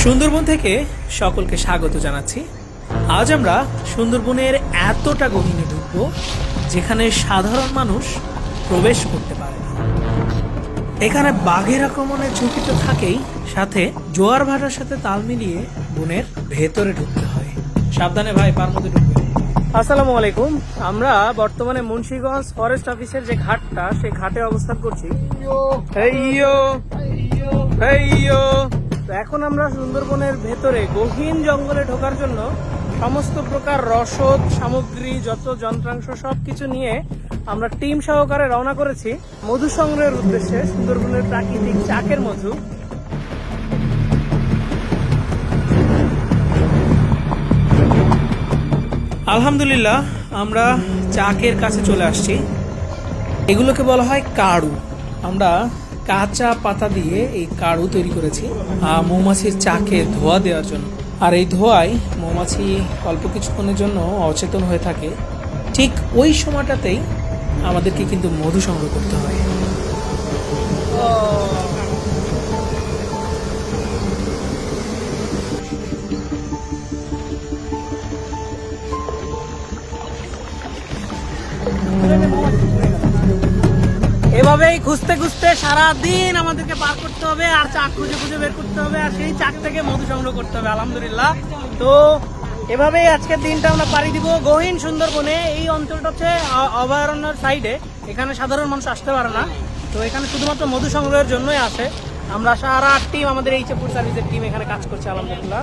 সুন্দরবন থেকে সকলকে স্বাগত জানাচ্ছি। আজ আমরা সুন্দরবনের এতটা গহীনে ঢুকব যেখানে সাধারণ মানুষ প্রবেশ করতে পারে না। এখানে বাঘের আক্রমণের ঝুঁকি তো থাকেই, সাথে জোয়ার ভাটার সাথে তাল মিলিয়ে বনের ভেতরে ঢুকতে হয়। সাবধানে ভাই, পার মধ্যে ঢুকবে। আসসালামু আলাইকুম। আমরা বর্তমানে মুন্সিগঞ্জ ফরেস্ট অফিসের যে ঘাটটা, সেই ঘাটে অবস্থান করছি। তো এখন আমরা সুন্দরবনের ভেতরে গহীন জঙ্গলে ঢোকার জন্য সমস্ত প্রকার রসদ সামগ্রী, যত যন্ত্রাংশ সবকিছু নিয়ে আমরা টিম সহকারে রওনা করেছি মধু সংগ্রহের উদ্দেশ্যে। সুন্দরবনের প্রাকৃতিক চাকের মধু। আলহামদুলিল্লাহ, আমরা চাকের কাছে চলে আসছি। এগুলোকে বলা হয় কাড়ু। আমরা কাঁচা পাতা দিয়ে এই কাড়ু তৈরি করেছি মৌমাছির চাকে ধোয়া দেওয়ার জন্য। আর এই ধোয়ায় মৌমাছি অল্প কিছুক্ষণের জন্য অচেতন হয়ে থাকে। ঠিক ওই সময়টাতেই আমাদেরকে কিন্তু মধু সংগ্রহ করতে হয়। এভাবেই খুঁজতে খুঁজতে সারাদিন আমাদেরকে পার করতে হবে, আর চাক খুঁজে খুঁজে বের করতে হবে, আর সেই চাক থেকে মধু সংগ্রহ করতে হবে। আলহামদুলিল্লাহ, তো এভাবেই আজকের দিনটা আমরা পাড়ি দিব গহীন সুন্দরবনে। এই অঞ্চলটা হচ্ছে অভয়ারণ্যের সাইডে, এখানে সাধারণ মানুষ আসতে পারে না। তো এখানে শুধুমাত্র মধু সংগ্রহের জন্যই আসে। আমরা সারা টিম, আমাদের এই ফুড সার্ভিসের টিম এখানে কাজ করছে আলহামদুলিল্লাহ।